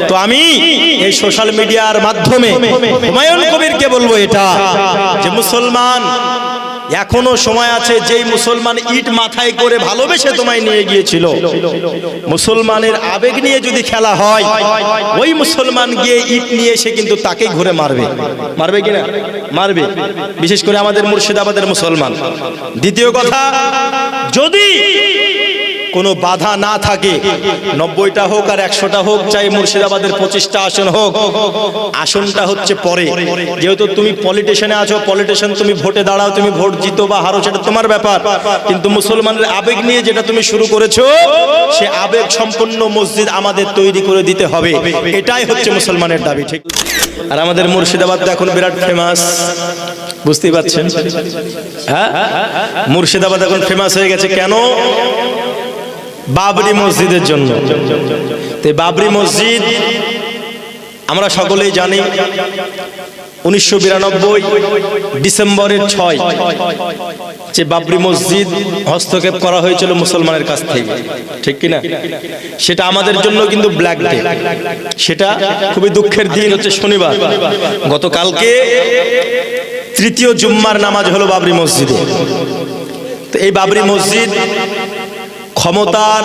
তো আমি এই সোশ্যাল মিডিয়ার মাধ্যমে হুমায়ুন কবিরকে বলবো এটা যে মুসলমান এখনো সময় আছে। যেই মুসলমান ইট মাথায় করে ভালোবেসে তোমায় নিয়ে গিয়েছিল, মুসলমানের আবেগ নিয়ে যদি খেলা হয়, ওই মুসলমান গিয়ে ইট নিয়ে এসে কিন্তু তাকে ঘুরে মারবে। মারবে কিনা? মারবে, বিশেষ করে আমাদের মুর্শিদাবাদের মুসলমান। দ্বিতীয় কথা, যদি কোনো বাধা না থাকে, 90টা হোক আর 100টা হোক, চাই মুর্শিদাবাদের 25টা আসন হোক, আসনটা হচ্ছে পরে। যেহেতু তুমি পলিটিশিয়ানে আছো, পলিটিশিয়ান, তুমি ভোটে দাঁড়াও, তুমি ভোট জিতো বা হারো সেটা তোমার ব্যাপার, কিন্তু মুসলমানের আবেগ নিয়ে যেটা তুমি শুরু করেছো, সে আবেগ সম্পন্ন মসজিদ আমাদের তৈরি করে দিতে হবে। এটাই হচ্ছে মুসলমানের দাবি, ঠিক? আর আমাদের মুর্শিদাবাদ এখন বিরাট ফেমাস, বুঝতেই পারছেন? হ্যাঁ, মুর্শিদাবাদ এখন ফেমাস হয়ে গেছে কেন? বাবরি মসজিদের জন্য। তো বাবরি মসজিদ আমরা সকলেই জানি 1992 ডিসেম্বরের 6 যে বাবরি মসজিদ হস্তক্ষেপ করা হয়েছিল মুসলমানের কাছ থেকে, ঠিক কিনা? সেটা আমাদের জন্য কিন্তু ব্ল্যাক ডে, সেটা খুবই দুঃখের দিন। হচ্ছে শনিবার, গতকালকে তৃতীয় জুম্মার নামাজ হলো বাবরি মসজিদে। তো এই বাবরি মসজিদ ক্ষমতার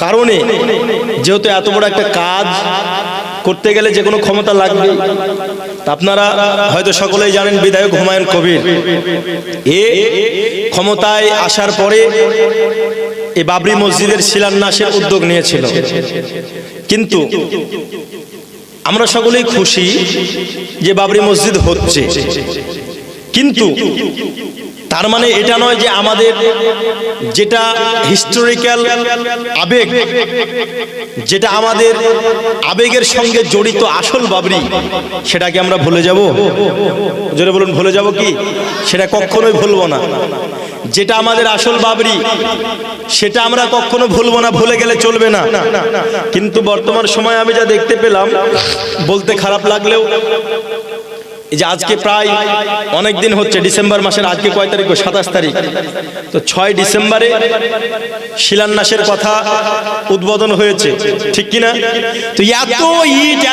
কারণে, যেহেতু এত বড় একটা কাজ করতে গেলে যে কোনো ক্ষমতা লাগবে, আপনারা হয়তো সকলেই জানেন বিধায়ক হুমায়ুন কবির ক্ষমতায় আসার পরে এই বাবরি মসজিদের শিলান্যাসের উদ্যোগ নিয়েছিল। কিন্তু আমরা সকলেই খুশি যে বাবরি মসজিদ হচ্ছে, কিন্তু তার মানে এটা নয় যে আমাদের যেটা হিস্টোরিক্যাল আবেগ, যেটা আমাদের আবেগের সঙ্গে জড়িত আসল বাবরি, সেটাকে আমরা ভুলে যাব? জোরে বলুন, ভুলে যাব কি? সেটা কখনোই ভুলবো না। যেটা আমাদের আসল বাবরি, সেটা আমরা কখনো ভুলবো না, ভুলে গেলে চলবে না। কিন্তু বর্তমান সময়ে আমি যা দেখতে পেলাম, বলতে খারাপ লাগলেও, এই যে আজকে প্রায় অনেক দিন হচ্ছে, ডিসেম্বর মাসের আজকে কয় তারিখ? 27 তারিখ। তো 6 ডিসেম্বরে শিলান্যাসের কথা উদ্বোধন হয়েছে, ঠিক কিনা? তো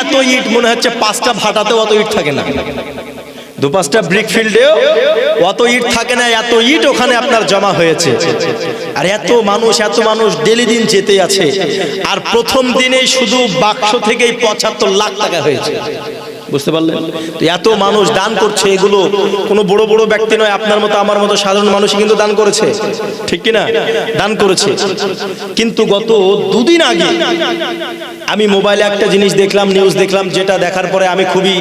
এত ইট মনে হচ্ছে 5টা ভাটাতেও অত ইট থাকে না, 2-5টা ব্রিক ফিল্ডেও অত ইট থাকে না। এত ইট ওখানে আপনার জমা হয়েছে, আর এত মানুষ ডেলি দিন যেতে আছে। আর প্রথম দিনেই শুধু বাক্স থেকেই 75 লাখ টাকা হয়েছে, বুঝতে পারলেন? তো এত মানুষ দান করছে, এগুলো কোনো বড় বড় ব্যক্তি নয়, আপনার মতো আমার মতো সাধারণ মানুষই কিন্তু দান করেছে, ঠিক কিনা? দান করেছে। কিন্তু গত 2 দিন আগে আমি মোবাইলে একটা জিনিস দেখলাম, নিউজ দেখলাম, যেটা দেখার পরে আমি খুবই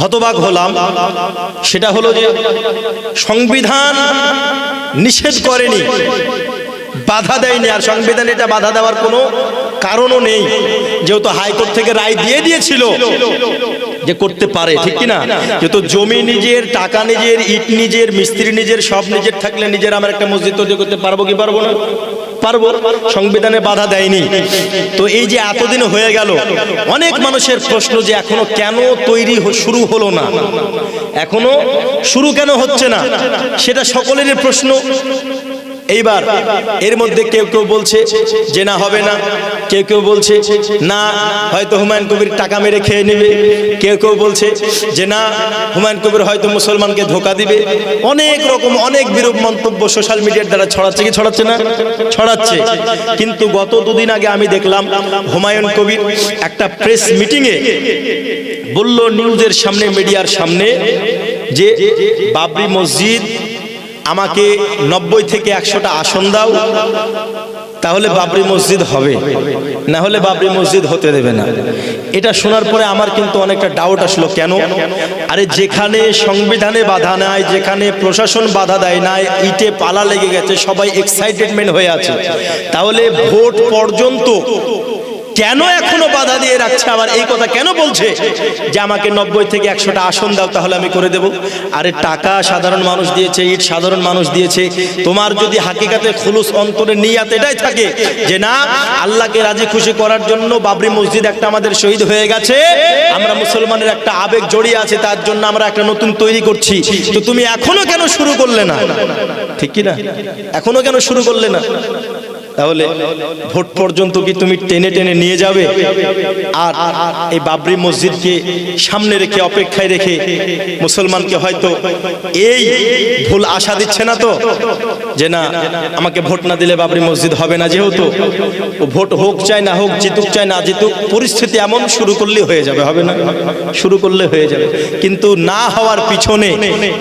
হতবাক হলাম। সেটা হলো যে সংবিধান নিষেধ করেনি, বাধা দেয়নি, আর সংবিধান এটা বাধা দেওয়ার কোনো কারণও নেই, যেহেতু হাইকোর্ট থেকে রায় দিয়ে দিয়েছিল যে করতে পারে, ঠিক কিনা? যেহেতু জমি নিজের, টাকা নিজের, ইট নিজের, মিস্ত্রি নিজের, সব নিজের থাকলে নিজের আমার একটা মসজিদ তৈরি করতে পারবো কি পারবো না? পারবো, সংবিধানে বাধা দেয়নি। তো এই যে এতদিন হয়ে গেল, অনেক মানুষের প্রশ্ন যে এখনো কেন তৈরি শুরু হলো না, এখনো শুরু কেন হচ্ছে না, সেটা সকলেরই প্রশ্ন। এইবার এর মধ্যে কেউ কেউ বলছে যে না, হবে না, কেউ কেউ বলছে না, হয়তো হুমায়ুন কবির টাকা মেরে খেয়ে নেবে, কেউ কেউ বলছে যে না, হুমায়ুন কবির হয়তো মুসলমানকে ধোঁকা দিবে। অনেক রকম, অনেক বিরূপ মন্তব্য সোশ্যাল মিডিয়ার দ্বারা ছড়াচ্ছে কি ছড়াচ্ছে না? ছড়াচ্ছে। কিন্তু গত 2 দিন আগে আমি দেখলাম হুমায়ুন কবির একটা প্রেস মিটিংয়ে বলল, নিউজের সামনে, মিডিয়ার সামনে, যে বাবরি মসজিদ আমাকে 90 থেকে 100টা আসন দাও, তাহলে বাবরি মসজিদ হবে, না হলে বাবরি মসজিদ হতে দেবে না। এটা শোনার পরে আমার কিন্তু অনেকটা ডাউট আসলো, কেন? আরে যেখানে সংবিধানে বাধা নাই, যেখানে প্রশাসন বাধা দেয় না, ইটে পালা লেগে গেছে, সবাই এক্সাইটেডমেন্ট হয়ে আছে, তাহলে ভোট পর্যন্ত কেন এখনো বাধা দিয়ে রাখছে? আবার এই কথা কেন বলছে যে আমাকে 90 থেকে 100টা আসন দাও, তাহলে আমি করে দেব? আরে টাকা সাধারণ মানুষ দিয়েছে, ইট সাধারণ মানুষ দিয়েছে। তোমার যদি হাকিকাতে খুলুস অন্তরে নিয়াত এটাই থাকে যে না, আল্লাহকে রাজি খুশি করার জন্য বাবরি মসজিদ একটা আমাদের শহীদ হয়ে গেছে, আমরা মুসলমানের একটা আবেগ জড়িয়ে আছে, তার জন্য আমরা একটা নতুন তৈরি করছি, তো তুমি এখনো কেন শুরু করলে না? ঠিক কি না? এখনো কেন শুরু করলে না? তাহলে ভোট পর্যন্ত কি তুমি টেনে টেনে নিয়ে যাবে? আর এই বাবরি মসজিদকে সামনে রেখে, অপেক্ষায় রেখে মুসলমানকে হয়তো এই ভুল আশা দিচ্ছে না তো, যে না আমাকে ভোট না দিলে বাবরি মসজিদ হবে না, যেহেতু ও ভোট হোক চাই না হোক, জিতুক চাই না জিতুক, পরিস্থিতি এমন শুরু করলে হয়ে যাবে, হবে না? শুরু করলে হয়ে যাবে। কিন্তু না হওয়ার পিছনে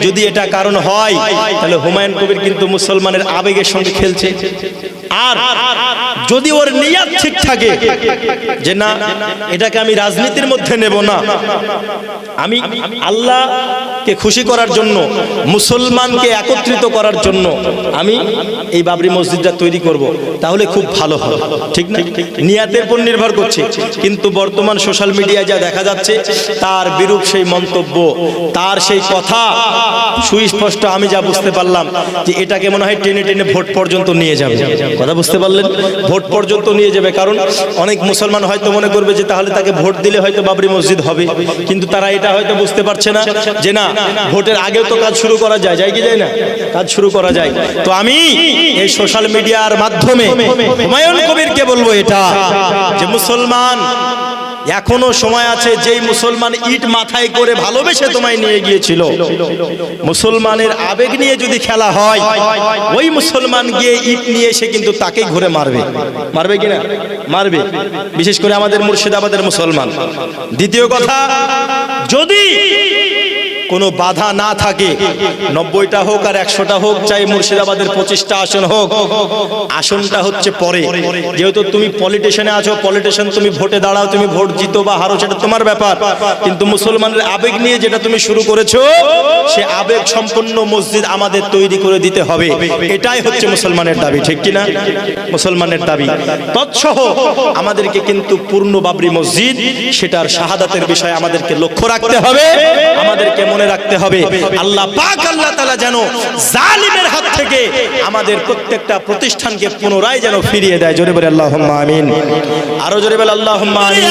যদি এটা কারণ হয়, তাহলে হুমায়ুন কবির কিন্তু মুসলমানের আবেগের সঙ্গে খেলছে। আর যদি ওর নিয়ত ঠিক থাকে যে না এটাকে আমি রাজনীতির মধ্যে নেব না, আমি আল্লাহকে খুশি করার জন্য, মুসলমানকে একত্রিত করার জন্য আমি এই বাবরি মসজিদটা তৈরি করব, তাহলে খুব ভালো হবে, ঠিক না? নিয়তের উপর নির্ভর করছে। কিন্তু বর্তমান সোশ্যাল মিডিয়ায় যা দেখা যাচ্ছে, তার বিরূপ সেই মন্তব্য, তার সেই কথা সুস্পষ্ট আমি যা বুঝতে পারলাম যে এটাকে মনে হয় টেনে টেনে ভোট পর্যন্ত নিয়ে যাবে। কথা বুঝতে পারলেন? ভোট পর্যন্ত নিয়ে যাবে। কারণ অনেক মুসলমান হয়তো মনে করবে যে তাহলে তাকে ভোট দিলে হয়তো বাবরি মসজিদ হবে, কিন্তু তারা এটা হয়তো বুঝতে পারছে না যে না ভোটের আগেও তো কাজ শুরু করা যায়, যায় কি যায় না? কাজ শুরু করা যায়। তো আমি এই সোশ্যাল মিডিয়ার মাধ্যমে হুমায়ুন কবিরকে বলবো এটা, যে মুসলমান এখনো সময় আছে। যেই মুসলমান ইট মাথায় করে ভালোবেসে তোমায় নিয়ে গিয়েছিল, মুসলমানের আবেগ নিয়ে যদি খেলা হয়, ওই মুসলমান গিয়ে ইট নিয়ে এসে কিন্তু তাকে ঘুরে মারবে। মারবে কিনা? মারবে। বিশেষ করে আমাদের মুর্শিদাবাদের মুসলমান। দ্বিতীয় কথা, যদি কোনো বাধা না থাকে, 90টা হোক আর 100টা হোক, চাই মুর্শিদাবাদের 25টা আসন হোক, আসনটা হচ্ছে পরে। যেহেতু তুমি পলিটিশিয়ানে আছো, পলিটিশিয়ান, তুমি ভোটে দাঁড়াও, তুমি ভোট জিতো বা হারো সেটা তোমার ব্যাপার, কিন্তু মুসলমানের আবেগ নিয়ে যেটা তুমি শুরু করেছো, সে আবেগ সম্পন্ন মসজিদ আমাদের তৈরি করে দিতে হবে। এটাই হচ্ছে মুসলমানের দাবি, ঠিক কিনা? মুসলমানের দাবি। তৎসহ আমাদেরকে কিন্তু পূর্ণ বাবরি মসজিদ, সেটার শাহাদাতের বিষয়ে আমাদেরকে লক্ষ্য রাখতে হবে, আমাদেরকে মনে রাখতে হবে। আল্লাহ পাক আল্লাহ তাআলা যেন জালিমের হাত থেকে আমাদের প্রত্যেকটা প্রতিষ্ঠানকে পুনরায় যেন ফিরিয়ে দেয়। জোরে বলে আল্লাহুম্মা আমিন। আরো জোরে বলে আল্লাহুম্মা আমিন।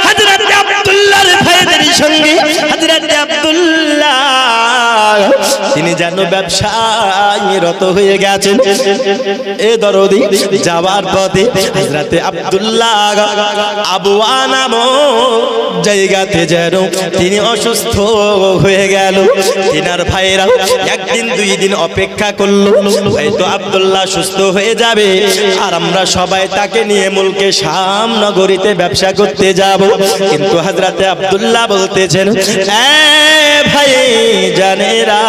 হযরত আব্দুল্লাহর ভাইদের সঙ্গে হযরত আব্দুল্লাহ তিনি যেন ব্যবসায় রত হয়ে গেছেন। এ দরদি যাওয়ার পথে হযরত আব্দুল্লাহ আবওয়া নামক জায়গাতে যেন তিনি অসুস্থ হয়ে গেল। তিনার ভাইরা একদিন দুই দিন অপেক্ষা করলো, হয়তো আব্দুল্লাহ সুস্থ হয়ে যাবে আর আমরা সবাই তাকে নিয়ে মুলকে শাম নগরীতে ব্যবসা করতে যাব। কিন্তু হযরতে আব্দুল্লাহ বলতেছেন, ভাই জানেরা,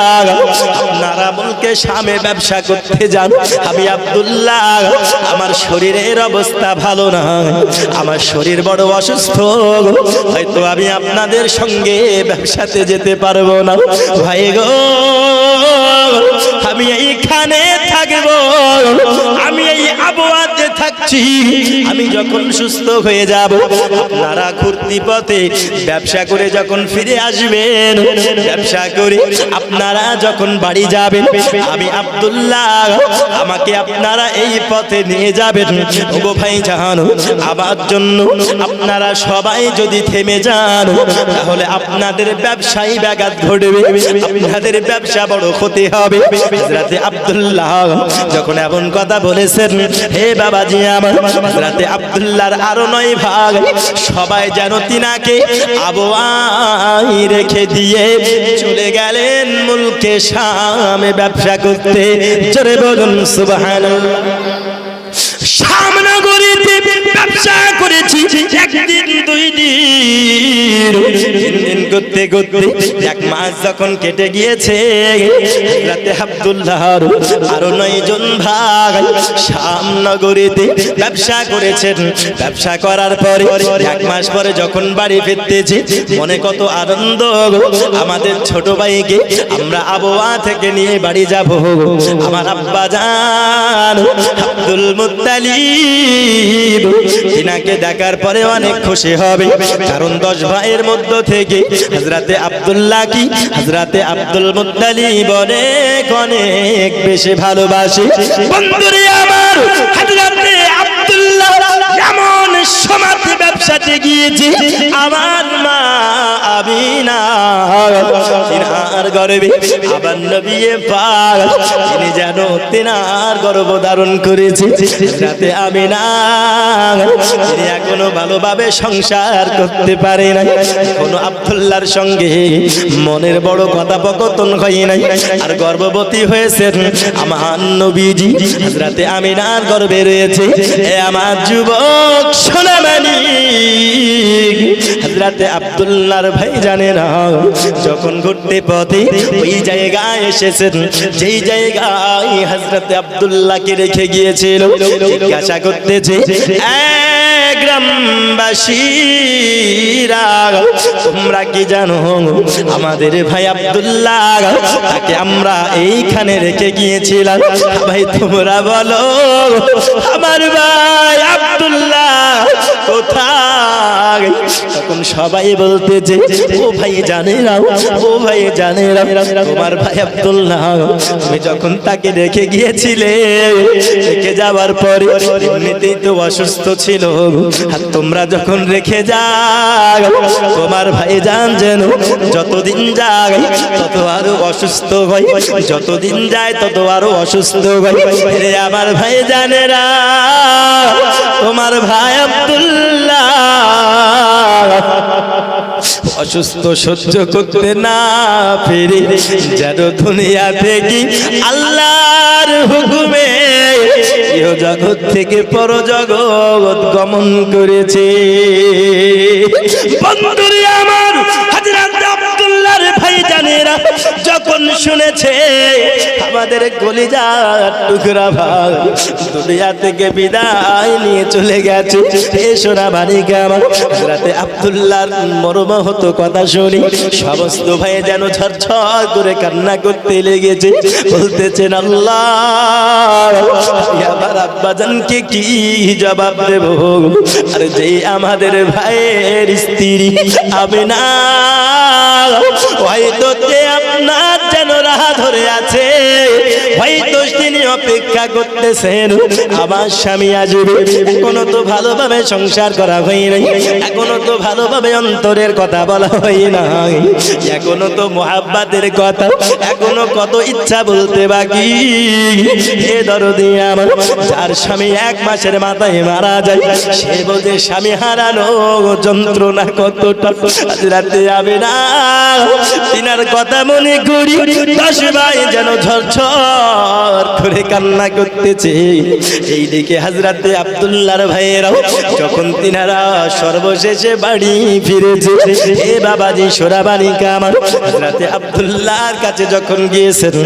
আপনারা মুলকে শামে ব্যবসা করতে যান, আমি আব্দুল্লাহ আমার শরীরের অবস্থা ভালো না, আমার শরীর বড় অসুস্থ, হয়তো আমি আপনাদের সঙ্গে ব্যবসাতে যেতে পারবো না। ভাই গো, আমি এইখানে থাকবো, আমি এই আবহাওয়াতে থাকছি, আমি যখন সুস্থ হয়ে যাব আপনারা ঘুরতি পথে ব্যবসা করে যখন ফিরে আসবেন, ব্যবসা করে আপনারা যখন বাড়ি যাবেন, আমি আব্দুল্লাহ আমাকে আপনারা এই পথে নিয়ে যাবেন। ওগো ভাই জানো, আমার জন্য আপনারা সবাই যদি থেমে যান, তাহলে আপনাদের ব্যবসায়ী ব্যাঘাত ঘটবে, আপনাদের ব্যবসা বড় ক্ষতি হবে। হযরতে আব্দুল্লাহ যখন এমন কথা বলেছেন, হে বাবাজি আমার, হযরতে আব্দুল্লাহর আরো 9 ভাগ সবাই যেন তিনাকে আবওয়ায় রেখে দিয়ে চলে গেলেন মুলকে শামে ব্যবসা করতে। জোরে বলুন সুবহানাল্লাহ। শাম নগরীতে ব্যবসা করেছি একদিন দুই দিন, তিন দিন করতে করতে 1 মাস যখন কেটে গিয়েছে, হযরতে আব্দুল্লাহর আরো 9 জন ভাই শাম নগরীতে ব্যবসা করেছেন। ব্যবসা করার পরে 1 মাস পরে যখন বাড়ি ফিরতেছে, মনে কত আনন্দ, আমাদের ছোট ভাইকে আমরা আবওয়া থেকে নিয়ে বাড়ি যাব। আমার আব্বা জান আব্দুল মুত্তালিব তিনাকে দেখার পরে অনেক খুশি হবে, কারণ 10 ভাইয়ের মধ্য থেকে হযরতে আব্দুল্লাহ কি হযরতে আব্দুল মুত্তালিব অনেক অনেক বেশি ভালোবাসে। বন্ধুরে আমার, হযরতে আব্দুল্লাহ এমন সমাজ ব্যবসাতে গিয়েছে, আমার মা আমিনা তিনার গর্ভে আবার নবী পাক তিনি যেন তিনার গর্ভ ধারণ করেছে হযরতে আমিনা তিনি এখনো ভালোভাবে সংসার করতে পারে নাই, এখনো আব্দুল্লাহর সঙ্গে মনের বড় কথোপকথন হয় নাই। আর গর্ভবতী হয়েছেন আমার নবীজি হযরতে আমিনার গর্ভে রয়েছে। এ আমার যুবক সোনামণি হযরতে আব্দুল্লাহর ভাই জানে না যখন ঘুরতে পথে ওই জায়গায় এসেছেন যেই জায়গায় হযরতে আব্দুল্লাহকে রেখে গিয়েছিল, জিজ্ঞাসা করতেছে গ্রামবাসীরা তোমরা কি জানো আমাদের ভাই আব্দুল্লাহ তাকে আমরা এইখানে রেখে গিয়েছিলাম, ভাই তোমরা বলো আমার ভাই আব্দুল্লাহ কোথায়? তখন সবাই বলতেছে ও ভাই জানে না, ও ভাই জানে না তোমার ভাই আব্দুল্লাহ তুমি যখন তাকে রেখে গিয়েছিলে রেখে যাওয়ার পরে এমনিতেই তো অসুস্থ ছিল, আর তোমরা যখন রেখে যাও তোমার ভাই জান যেন যতদিন যায় তত আরো অসুস্থ হয়, যতদিন যায় তত আরো অসুস্থ হয়। রে আমার ভাই জানে না তোমার ভাই আব্দুল্লাহ অসুস্থ সহ্য করতে না পেরে যেন দুনিয়া থেকে আল্লাহর হুকুমে ইহ জগৎ থেকে পরজগৎ গমন করেছে। বন্ধুরে আমার হযরত আব্দুল্লাহর ভাইজানেরা যখন শুনেছে আমাদের কলিজার টুকরা ভাই দুনিয়া থেকে বিদায় নিয়ে চলে গেছে, এ সোনা বালিকা আমার হযরতে আব্দুল্লাহর মর্মাহত কথা শুনি সমস্ত ভাই যেন ঝরঝর করে কান্না করতে লেগেছে, বলতেছেন আল্লাহ আমার আব্বাজানকে কি জবাব দেব? আর যে আমাদের ভাইয়ের স্ত্রী আমিনা হয়তো যে আপনার যেন রাহ ধরে আছে, হয়তো তিনি অপেক্ষা করতেছেন আমার স্বামী আসবে। এখনো তো ভালোভাবে সংসার করা হয় নাই, এখনো তো ভালোভাবে অন্তরের কথা বলা হয় নাই, এখনো তো মোহাব্বতের কথা, এখনো কত ইচ্ছা বলতে বাকি। হে দরদি আমার যার স্বামী 1 মাসের মাথায় মারা যায় সে বোঝে স্বামী হারানো যন্ত্রণা কতটা। রাতে যাবে না তিনার কথা মনে করি 10 ভাই যেন ঝরঝর করে কান্না করতেছে। এইদিকে হযরতে আব্দুল্লাহর ভাইয়েরাও যখন তিনারা সর্বশেষে বাড়ি ফিরেছে, হে বাবাজি সোরাবানিকা আমার হযরতে আব্দুল্লাহর কাছে যখন গিয়েছেন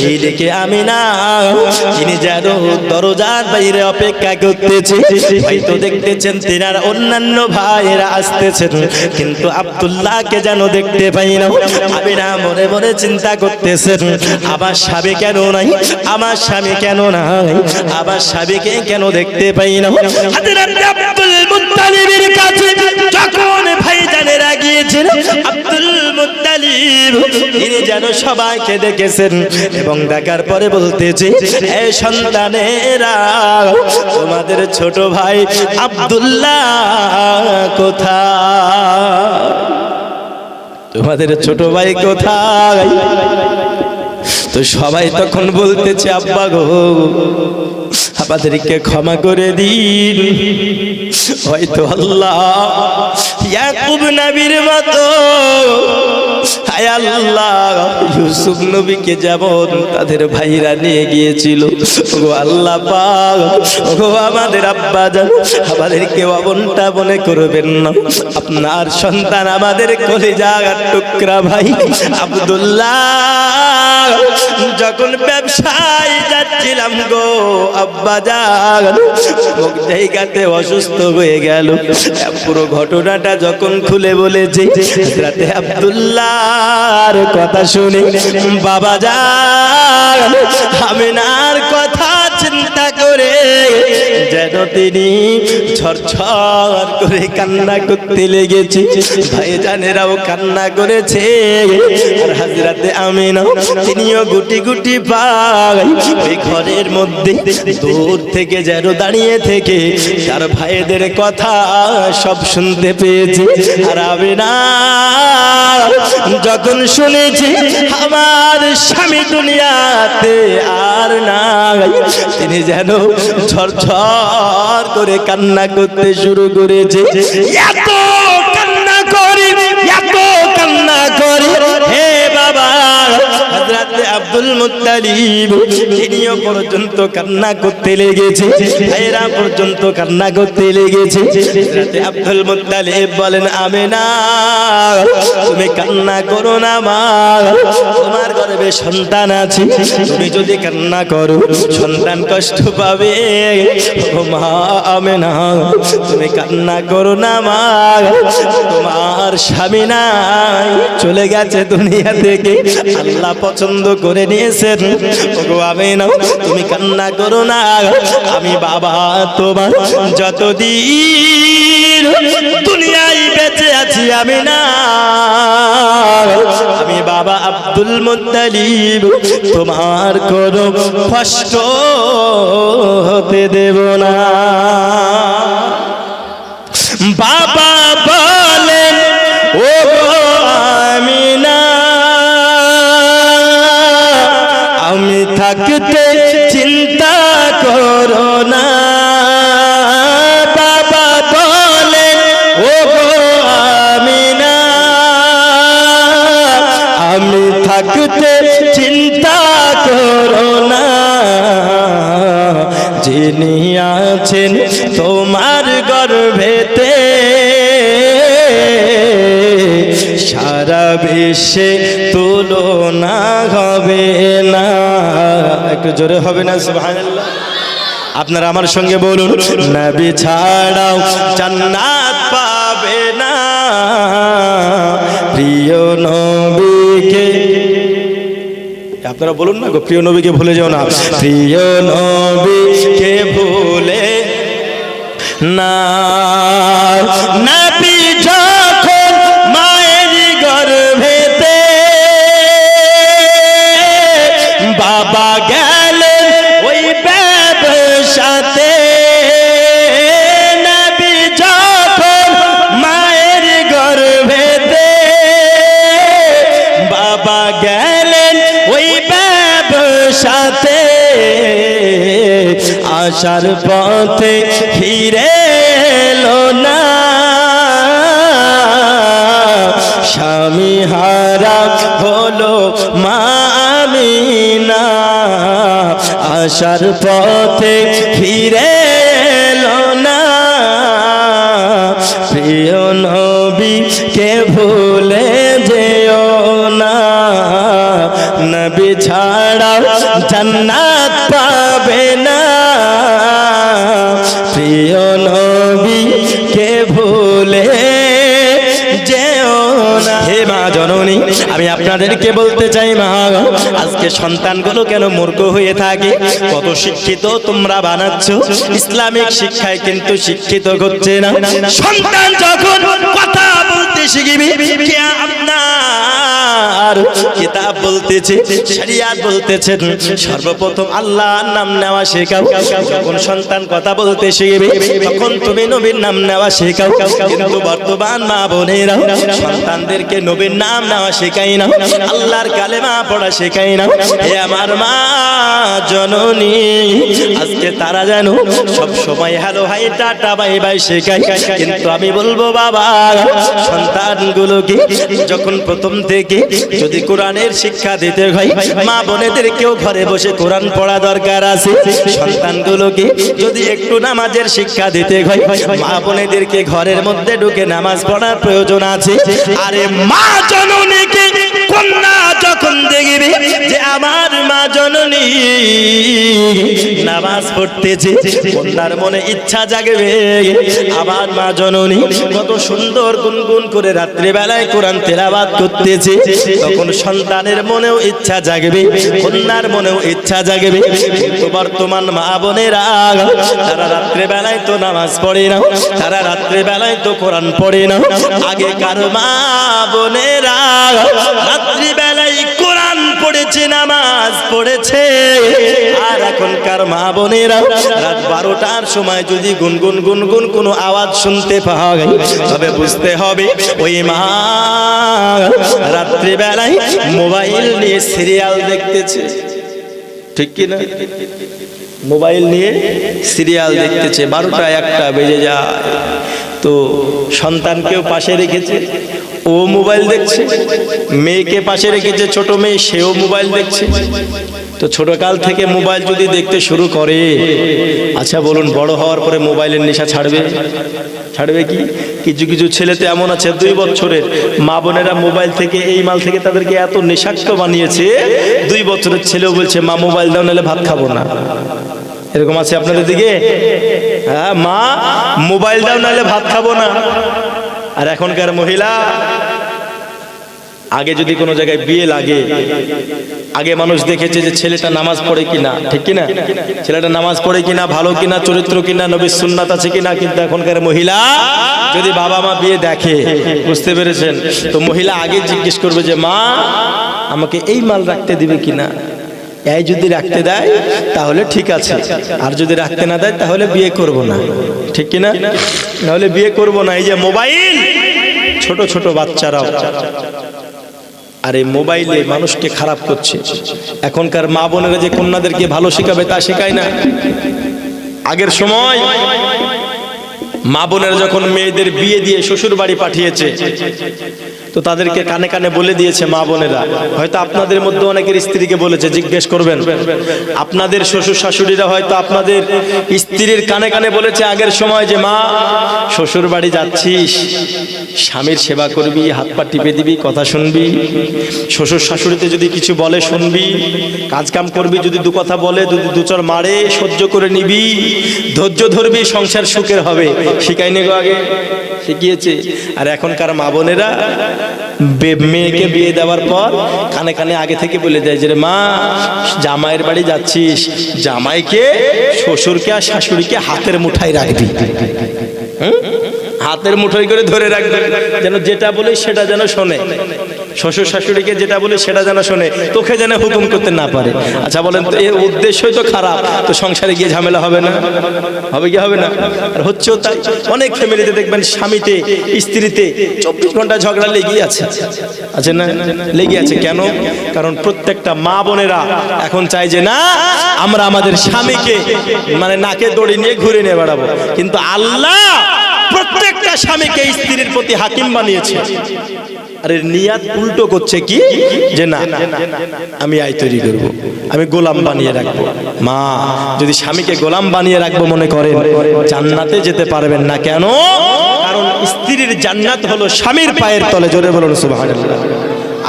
এইদিকে আমিনা তিনি যেন দরজার বাইরে অপেক্ষা করতেছে, হয়তো দেখতেছেন তিনারা অন্যান্য ভাইয়েরা আসতেছেন কিন্তু আব্দুল্লাহকে যেন দেখতে পাই না। আমিনা মনে মনে চিন্তা করতেছেন আমার স্বামী কেন নাই, আমার স্বামী কেন নাই, আমার স্বামীকে কেন দেখতে পাই না। হযরত আব্দুল মুত্তালিবের কাছে যখন ভাইজানেরা গিয়েছেন আব্দুল মুত্তালিব তিনি যেন সবাইকে দেখেছেন এবং দেখার পরে বলতেছে এ সন্তানেরা তোমাদের ছোট ভাই আব্দুল্লাহ কোথায়? তোমাদের ছোট ভাই কোথায়? তো সবাই তখন বলতেছে আব্বা গো আমাদেরকে ক্ষমা করে দিন, হয়তো আল্লাহ ইয়াকুব নবীর মতো হায় আল্লাহ ইউসুফ নবীকে যেমন তাদের ভাইরা নিয়ে গিয়েছিল, ওগো আল্লাহ পাক ওগো আমাদের আব্বা জান আমাদেরকে অবনটা মনে করবেন না, আপনার সন্তান আমাদের কলিজার টুকরা ভাই আব্দুল্লাহ যখন ব্যবসায় যাচ্ছিলাম গো আব্বা জান এক জায়গাতে অসুস্থ হয়ে গেল। পুরো ঘটনাটা যখন খুলে বলেছে রাতে আব্দুল্লাহর কথা শুনে বাবা জান আমিনার কথা কথা চিন্তা করে যেন তিনি ঝরঝর করে কান্না করতে লেগেছে। ভাইজানেরাও কান্না করেছে, আর হযরতে আমিনা তিনিও গুটি গুটি পায় ওই ঘরের মধ্যে দূর থেকে যেন দাঁড়িয়ে থেকে তার ভাইদের কথা সব শুনতে পেয়েছে। আর আমিনা যখন শুনেছি আমার স্বামী দুনিয়াতে আর নাই, তিনি যেন ঝরঝর করে কান্না করতে শুরু করেছে। এত কান্না করি, এত কান্না করি, হে বাবা হযরতে আব্দুল মুত্তালিব তিনিও পর্যন্ত কান্না করতে লেগেছে, ভাইরা পর্যন্ত কান্না করতে লেগেছে। হযরতে আব্দুল মুত্তালিব বলেন, আমিনা তুমি কান্না করো না মা, তোমার গর্ভে সন্তান আছে, তুমি যদি কান্না করো সন্তান কষ্ট পাবে। ও মা আমিনা তুমি কান্না করো না মা, তোমার স্বামী নাই, চলে গেছে দুনিয়া থেকে, আল্লাহ পছন্দ করে নিয়েছেন। ওগো আমিনা তুমি কান্না করো না, আমি বাবা তোমার যতদিন দুনিয়ায় বেঁচে আছি আমিনা, আমি বাবা আব্দুল মুত্তালিব তোমার কোনো কষ্ট হতে দেব না। বাবা বলেন, ও আমিনা আমি থাকতে চিন্তা করো না। বাবা বলেন, ও আমিনা আমি থাকতে চিন্তা করো না, যিনি আছেন তোমার গর্ভেতে সারা বিশ্বে তুলনা হবে না। একটু জোরে হবে না সুবহানাল্লাহ? আপনারা আমার সঙ্গে বলুন, নবী ছাড়াও জান্নাত পাবে না, প্রিয় নবীকে। আপনারা বলুন না গো, প্রিয় নবীকে ভুলে যাও না, প্রিয় নবীকে ভুলে না। নবী যখন মায়ের গর্ভেতে বাবা গেলেন ওই ব্যবসাতে, নবী যখন মায়ের গর্ভেতে বাবা গেলেন ওই ব্যবসাতে, আসার পথে ফিরে এলো না, স্বামী হারা হলো মা আমিনা, আসার পথে ফিরে এলো না, প্রিয় নবীকে ভুলে যেও না, নবী ছাড়া জান্নাত পাবে না, প্রিয় নবীকে ভুলে যেও না। হে মা জননী, আমি আপনাদেরকে বলতে চাই মা, আজকে সন্তানগুলো কেন মূর্খ হয়ে থাকে? কত শিক্ষিত তোমরা বানাচ্ছ, ইসলামিক শিক্ষায় কিন্তু শিক্ষিত হচ্ছে না। সন্তান যখন কথা বলতে শিখবে, কে আপনার কিতাব বলতেছে, শরিয়াত বলতেছে সর্বপ্রথম আল্লাহর নাম নেওয়া শেখাও। যখন সন্তান কথা বলতে শিখবে তখন তুমি নবীর নাম নেওয়া শেখাও। কিন্তু বর্তমান মা বোনেরা সন্তানদেরকে নবীর নাম নেওয়া শেখাই না, আল্লাহর কালেমা পড়া শেখাই না। হে আমার মা জননী, আজকে তারা যেন সব সময় hello hi tata bye bye শেখায়। কিন্তু আমি বলবো বাবা, সন্তানগুলোকে যখন প্রথম থেকে যদি কোরআনের শিক্ষা দিতে হয়, মা বোনেদেরকেও ঘরে বসে কোরআন পড়া দরকার আছে। সন্তানগুলোকে যদি একটু নামাজের শিক্ষা দিতে হয়, মা বোনেদেরকে ঘরের মধ্যে ঢুকে নামাজ পড়ার প্রয়োজন আছে। আরে মা জননীকে কন্যা যখন দেখবে যে আমার মা জননী নামাজ পড়তেছে, কন্যার মনে ইচ্ছা জাগবে আমার মা জননী কত সুন্দর গুনগুন করে রাত্রি বেলায় কোরআন তেলাওয়াত করতেছে। তখন সন্তানের মনেও ইচ্ছা জাগবে, কন্যার মনেও ইচ্ছা জাগবে। কিন্তু বর্তমান মা বোনেরা তারা রাত্রে বেলায় তো নামাজ পড়ে না, তারা রাত্রে বেলায় তো কোরআন পড়ে না। আগেকার মা বোনেরা রাত্রি বেলায় কোরআন পড়েছে, নামাজ পড়েছে। আর এখনকার মা বোনেরা রাত 12টার সময় যদি গুনগুন গুনগুন কোনো আওয়াজ শুনতে পাওয়া যায়, তবে বুঝতে হবে ওই মা রাত্রি বেলায় মোবাইল নিয়ে সিরিয়াল দেখতেছে, ঠিক কি না? মোবাইল নিয়ে সিরিয়াল দেখতেছে, 12টা 1টা বেজে যায়। তো সন্তানকেও পাশে রেখেছে, ও মোবাইল দেখছে, মেয়েকে পাশে রেখেছে ছোট মেয়ে, সেও মোবাইল দেখছে। তো ছোটকাল থেকে মোবাইল যদি দেখতে শুরু করে, আচ্ছা বলুন বড় হওয়ার পরে মোবাইলের নেশা ছাড়বে? ছাড়বে কি? কিছু কিছু ছেলেতে এমন আছে 2 বছরের, মা বোনেরা মোবাইল থেকে এই মাল থেকে তাদেরকে এত নেশাক্ত বানিয়েছে, 2 বছরের ছেলেও বলছে মা মোবাইল দাও নাহলে ভাত খাবো না। এরকম আছে আপনাদের দিকে? হ্যাঁ, মা মোবাইল দাও নাহলে ভাত খাবো না। আর এখনকার মহিলা, আগে যদি কোনো জায়গায় বিয়ে লাগে, আগে মানুষ দেখেছে যে ছেলেটা নামাজ পড়ে কিনা, ঠিক কিনা? ছেলেটা নামাজ পড়ে কিনা, ভালো কিনা, চরিত্র কিনা, নবীর সুন্নাত আছে কিনা। কিন্তু এখনকার মহিলা যদি বাবা মা বিয়ে দেখে, বুঝতে পেরেছেন, তো মহিলা আগে জিজ্ঞেস করবে যে মা আমাকে এই মাল রাখতে দিবে কিনা। এই যদি রাখতে দেয় তাহলে ঠিক আছে, আর যদি রাখতে না দেয় তাহলে বিয়ে করব না, ঠিক কিনা? নাহলে বিয়ে করব না। এই যে মোবাইল, ছোট ছোট বাচ্চারাও আর এই মোবাইলে মানুষকে খারাপ করছে। এখনকার মা বোনেরা যে কন্যাদেরকে ভালো শেখাবে তা শেখায় না। আগের সময় মা বোনেরা যখন মেয়েদের বিয়ে দিয়ে শ্বশুর বাড়ি পাঠিয়েছে, তো তাদেরকে কানে কানে বলে দিয়েছে মা বোনেরা, হয়তো আপনাদের মধ্যে অনেকের স্ত্রীকে বলেছে, জিজ্ঞেস করবেন, আপনাদের শ্বশুর শাশুড়িরা হয়তো আপনাদের স্ত্রীর কানে কানে বলেছে আগের সময় যে মা শ্বশুর বাড়ি যাচ্ছিস, স্বামীর সেবা করবি, হাত পা টিপে দিবি, কথা শুনবি, শ্বশুর শাশুড়িতে যদি কিছু বলে শুনবি, কাজ কাম করবি, যদি 2 কথা বলে, যদি 2 চর মারে সহ্য করে নিবি, ধৈর্য ধরবি, সংসার সুখের হবে। শিখাইনি গো? আগে শিখিয়েছে। আর এখনকার মা বোনেরা মেয়েকে বিয়ে দেওয়ার পর কানে কানে আগে থেকে বলে দেয় যে মা জামাইয়ের বাড়ি যাচ্ছিস, জামাইকে, শ্বশুরকে আর শাশুড়িকে হাতের মুঠায় রাখবি, হাতের মুঠোয় করে ধরে রাখবে, যেন যেটা বলে সেটা যেন শোনে। শ্বশুর শাশুড়িকে যেটা বলে সেটা যেন শোনে, তোকে যেন হুকুম করতে না পারে। আচ্ছা বলেন তো, এর উদ্দেশ্যই তো খারাপ, তো সংসারে গিয়ে ঝামেলা হবে না? হবে কি হবে না? আর হচ্ছেও তাই। অনেক ফ্যামিলিতে দেখবেন স্বামীতে স্ত্রীতে 24 ঘন্টা ঝগড়া লেগেই আছে, আছে না? লেগে আছে। কেন? কারণ প্রত্যেকটা মা বোনেরা এখন চায় যে না আমরা আমাদের স্বামীকে মানে নাকে দড়ি নিয়ে ঘুরে নিয়ে বেড়াবো। কিন্তু আল্লাহ প্রত্যেকটা স্বামীকে স্ত্রীর প্রতি হাকিম বানিয়েছে। আরে নিয়াত উল্টো করছে কি, যে না আমি আয় তৈরি করব, আমি গোলাম বানিয়ে রাখবো। মা যদি স্বামীকে গোলাম বানিয়ে রাখবো মনে করেন, জান্নাতে যেতে পারবেন না। কেন? কারণ স্ত্রীর জান্নাত হলো স্বামীর পায়ের তলে। জোরে বলুন সুবহানাল্লাহ।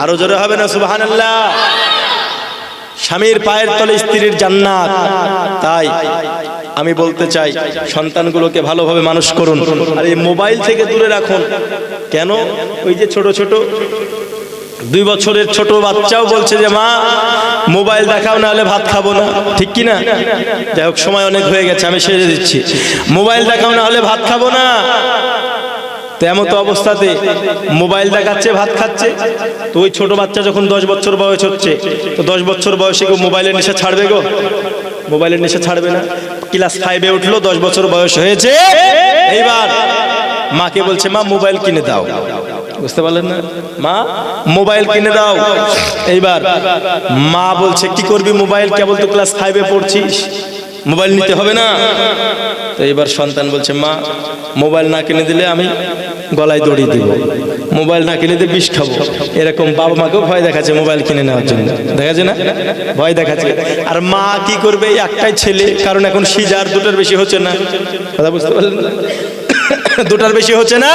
আরো জোরে হবে না সুবহানাল্লাহ? স্বামীর পায়ের তলে স্ত্রীর জান্নাত। তাই আমি বলতে চাই, সন্তানগুলোকে ভালোভাবে মানুষ করুন, আর এই মোবাইল থেকে দূরে রাখুন। কেন? ওই যে ছোট ছোট 2 বছরের ছোট বাচ্চাও বলছে যে মা মোবাইল দেখাও না হলে ভাত খাবো না, ঠিক কি না? যাই হোক, সময় অনেক হয়ে গেছে, আমি সেরে দিচ্ছি। মোবাইল দেখাও না হলে ভাত খাবো না। তো এমন তো অবস্থাতে মোবাইল দেখাচ্ছে, ভাত খাচ্ছে। তো ওই ছোট বাচ্চা যখন 10 বছর বয়স হচ্ছে, তো 10 বছর বয়সে কেউ মোবাইলের নেশা ছাড়বে গো? মোবাইলের নেশা ছাড়বে না। ক্লাস 5-এ উঠলো, 10 বছর বয়স হয়েছে, এইবার মাকে বলছে মা মোবাইল কিনে দাও। বুঝতে পারলেন না? মা মোবাইল কিনে দাও। এইবার মা বলছে কি করবি মোবাইল, কেবল তো ক্লাস 5-এ পড়ছিস, মোবাইল নিতে হবে না? তো এবার সন্তান বলছে মা মোবাইল না কিনে দিলে আমি গলায় দড়ি দিব, মোবাইল না কিনে দিয়ে বিষ খাবো। এরকম বাবা মাকেও ভয় দেখাচ্ছে মোবাইল কিনে নেওয়ার জন্য, দেখাচ্ছে না? ভয় দেখাচ্ছে। আর মা কি করবে? একটাই ছেলে, কারণ এখন সিজার 2টার বেশি হচ্ছে না। কথা বুঝতে পারলেন? 2টার বেশি হচ্ছে না।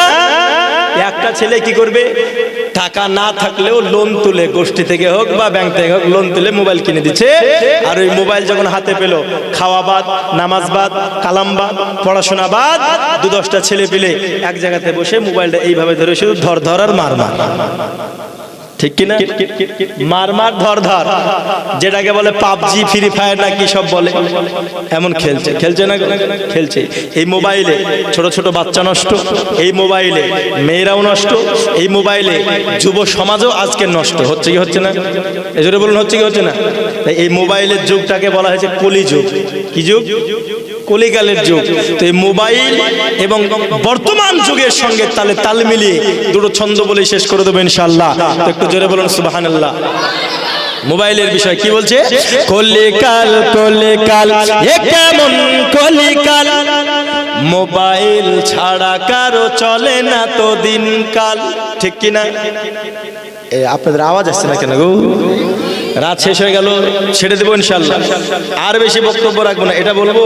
একটা ছেলে কি করবে? টাকা না থাকলেও লোন তুলে, গোষ্ঠী থেকে হোক বা ব্যাংক থেকে হোক, লোন তুলে মোবাইল কিনে দিচ্ছে। আর ওই মোবাইল যখন হাতে পেলো, খাওয়া বাদ, নামাজ বাদ, কালাম বাদ, পড়াশোনা বাদ, 2-10টা ছেলে পেলে এক জায়গাতে বসে মোবাইলটা এইভাবে ধরে শুধু ধর ধর আর মার মার। ঠিক কিনা? মার মার ধর ধর, যেটাকে বলে পাবজি, ফ্রি ফায়ার না কি সব বলে, এমন খেলছে। খেলছে না? খেলছে। এই মোবাইলে ছোট ছোট বাচ্চা নষ্ট, এই মোবাইলে মেয়েরাও নষ্ট, এই মোবাইলে যুব সমাজও আজকে নষ্ট হচ্ছে। কি হচ্ছে না? এজন্য বলুন হচ্ছে কি হচ্ছে না? তাই এই মোবাইলের যুগটাকে বলা হয়েছে কলি যুগ। কি যুগ? কলিকালের যুগ। তো এই মোবাইল এবং বর্তমান যুগের সঙ্গে তালে তাল মিলিয়ে দুটো ছন্দ বলে শেষ করে দেবো ইনশাআল্লাহ। তো একটু জোরে বলুন সুবহানাল্লাহ। মোবাইলের বিষয় কি বলছে? কলিকাল কলিকাল এ কেমন কলিকাল, মোবাইল ছাড়া কারো চলে না তো দিনকাল। ঠিক কিনা? আপনাদের আওয়াজ আসছে না কেন গো? রাত শেষ হয়ে গেল, ছেড়ে দেবো ইনশাআল্লাহ। আর বেশি বক্তব্য রাখবো না। এটা বলবো,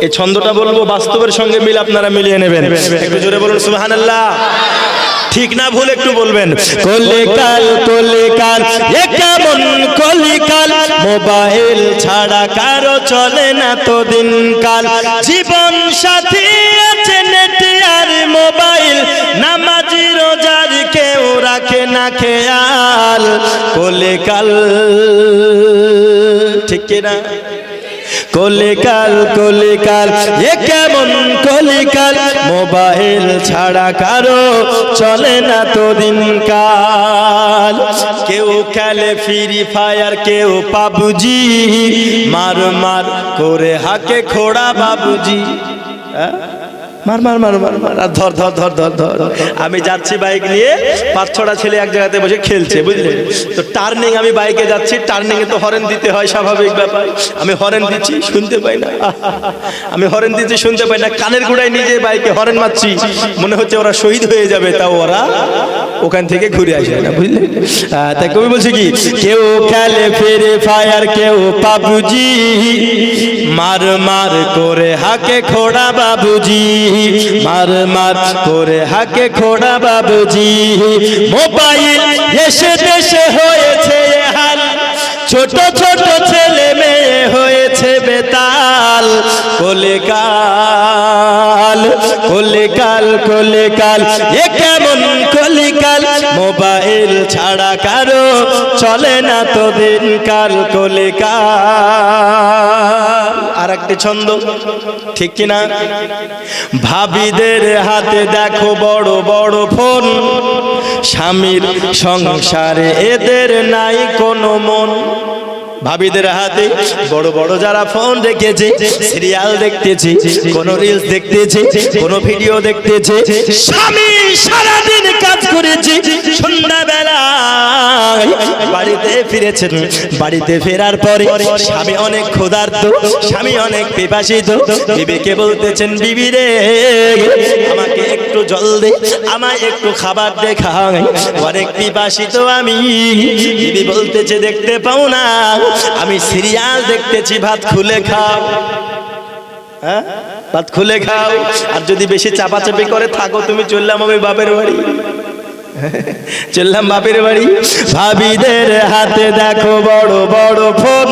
এই ছন্দটা বলবো, বাস্তবের সঙ্গে মিল আপনারা মিলিয়ে নেবেন। একটু জোরে বলুন সুবহানাল্লাহ। ঠিক না ভুল একটু বলবেন। কলিকাল কলিকাল এ কেমন কলিকাল, মোবাইল ছাড়া কারো চলে না তো দিনকাল। জীবন সাথী আছে নেট আর মোবাইল, নামাজি রোজার কেউ রাখে না খেয়াল। কলিকাল, ঠিক কিনা? কলিকাল কলিকাল এ কেমন কলিকাল, মোবাইল ছাড়া কারো চলে না তো দিনকাল। কেউ খেলে ফ্রি ফায়ার, কেউ পাবজি, মার মার করে হাকে খোড়া বাবুজি। মার মার মার মার মার, আর ধর ধর ধর ধর ধর। আমি যাচ্ছি বাইক নিয়ে, 5-6টা ছেলে এক জায়গাতে বসে খেলছে, বুঝলেন তো? টার্নিং, আমি বাইকে যাচ্ছি, টার্নিং এ তো হরেন দিতে হয়, স্বাভাবিক ব্যাপার। আমি হরেন দিচ্ছি, শুনতে পাই না। আমি হরেন দিচ্ছি, শুনতে পাই না। কানের গোড়ায় নিজে বাইকে হরেন মারছি, মনে হচ্ছে ওরা শহীদ হয়ে যাবে, তাও ওরা ওখান থেকে ঘুরে আসে না, বুঝলেন? তাই কবি বলছে কি? কেউ খেলে ফ্রি ফায়ার, কেউ পাবজি, মার মার করে হাকে খোড়া বাবুজি, মার মার করে হাকে খোড়া বাবুজি। মোবাইল এসে দেশে হয়েছে হাল, ছোট ছোট ছেলে মেয়ে হয়েছে বেতাল। কলিকাল কলিকাল কলিকাল এ কেমন কলিকাল, মোবাইল ছাড়া কারো চলে না তো দিনকাল। কলিকাল। আর একটি ছন্দ, ঠিক কিনা? ভাবিদের হাতে দেখো বড় বড় ফোন, স্বামীর সংসারে এদের নাই কোনো মন। ভাবিদের হাতে বড় বড় যারা ফোন রেখেছে, সিরিয়াল দেখতেছে, কোন রিলস দেখতেছে, কোন ভিডিও দেখতেছে। স্বামী সারাদিন কাজ করেছে, সন্ধ্যাবেলায় বাড়িতে ফিরেছেন। বাড়িতে ফেরার পরে স্বামী অনেক ক্ষুধার্ত, স্বামী অনেক পিপাসিত। বিবিকে বলতেছেন, বিবি রে আমাকে একটু জল দে, আমায় একটু খাবার দে, খাই, অনেক পিপাসিত আমি। বিবি বলতেছে, দেখতে পাও না আমি সিরিয়াল দেখতেছি, ভাত খুলে খাও। হ্যাঁ, ভাত খুলে খাও। আর যদি বেশি চাপাচাপি করে থাকো, তুমি চললাম আমি বাপের বাড়ি, চললাম বাপের বাড়ি। ভাবিদের হাতে দেখো বড় বড় ফোন,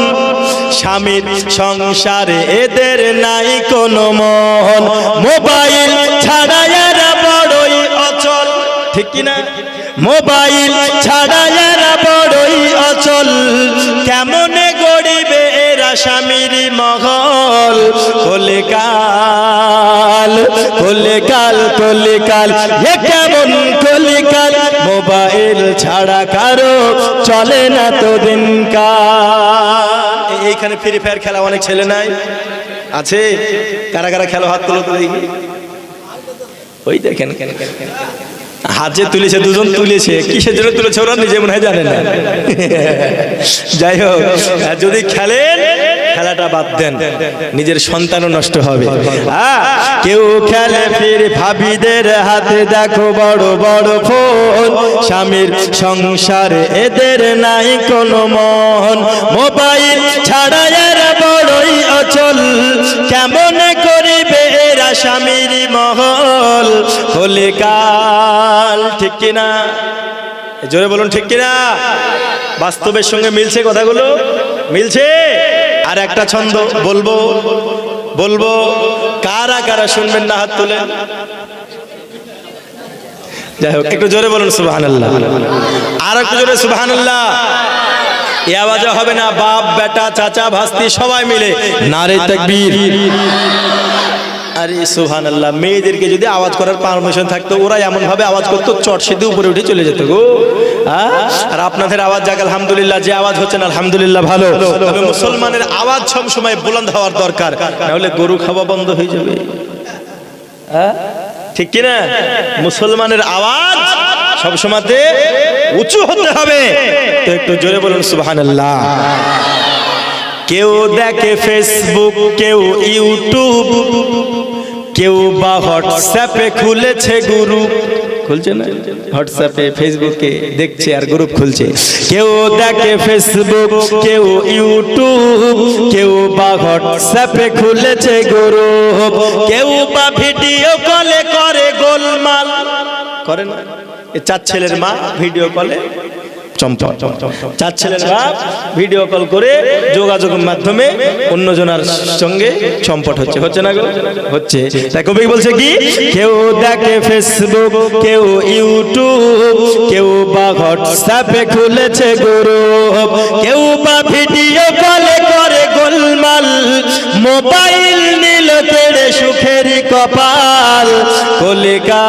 স্বামীর সংসারে এদের নাই কোনো মন। মোবাইল ছাড়া এরা বড়ই অচল। ঠিক কিনা? মোবাইল ছাড়া এরা বড়ই অচল, কেমনে গড়িবে এরা স্বামীর মহল। কলিকাল কলিকাল কলিকাল এ কেমন কলিকাল, মোবাইল ছাড়া কারো চলে না তো দিনকাল। এইখানে ফ্রি ফায়ার খেলা অনেক ছেলে নাই আছে? কারা কারা খেলো হাত তোলো তো দেখি। ওই দেখেন হাতে তুলেছে, দুজন তুলেছে, কিসের জন্য তুলেছে ওরা নিজে মনে হয় জানে না। যাই হোক, যদি খেলেন খেলাটা বাদ দেন, নিজের সন্তানও নষ্ট হবে। কেউ খেলে ফির ভাবিদের হাতে দেখো বড় বড় ফোন, স্বামীর সংসারে এদের নাই কোনো মন। মোবাইল ছাড়া এরা বড়ই অচল, কেমন করিবে এরা স্বামীর মহল। কলিকাল। ঠিক কিনা? জোরে বলুন ঠিক কিনা? বাস্তবের সঙ্গে মিলছে কথাগুলো? মিলছে? আর একটা ছন্দ বলবো, বলবো, কারা কারা শুনবেন না হাত তুলে? যাই হোক, একটু জোরে বলুন সুবহানাল্লাহ, আর একটু জোরে সুবহানাল্লাহ। এই আওয়াজে হবে না, বাপ বেটা চাচা ভাস্তি সবাই মিলে নারে তাকবীর। আরে সুবহানাল্লাহ, মেয়েদেরকে যদি আওয়াজ করার পারমিশন থাকতো ওরা এমন ভাবে আওয়াজ করতো চট সিদ্ধি উপরে উঠে চলে যেত গো। আর আপনাদের আওয়াজ যাক আলহামদুলিল্লাহ, যে আওয়াজ হচ্ছে না আলহামদুলিল্লাহ ভালো। তবে মুসলমানের আওয়াজ সব সময় বুলন্দ হওয়ার দরকার, না হলে গরু খাওয়া বন্ধ হয়ে যাবে। ঠিক কি না? মুসলমানের আওয়াজ সব সময়তে উঁচু হতে হবে। তো একটু জোরে বলুন সুবহানাল্লাহ। কেউ দেখে ফেসবুক, কেউ ইউটিউব, কেউ বা হোয়াটসঅ্যাপে খুলেছে গ্রুপ। খুলছে না হোয়াটসঅ্যাপে ফেসবুকে দেখছে আর গ্রুপ খুলছে। কেউ দেখে ফেসবুক, কেউ ইউটিউব, কেউ বা হোয়াটসঅ্যাপে খুলেছে গ্রুপ, কেউ বা ভিডিও কলে করে গোলমাল। করেন চার ছেলের মা ভিডিও কলে চম্পট, চার ছেলের বাপ ভিডিও কল করে যোগাযোগের মাধ্যমে অন্যজনের সঙ্গে চম্পট হচ্ছে, হচ্ছে না গো? হচ্ছে। তাই কবি বলছে কি, কেউ দেখে ফেসবুক, কেউ ইউটিউব, কেউ বা হোয়াটসঅ্যাপে খুলেছে গ্রুপ, কেউ বা ভিডিও কলে করে গোলমাল, মোবাইল নিল কেড়ে সুখের কপাল কলিকা।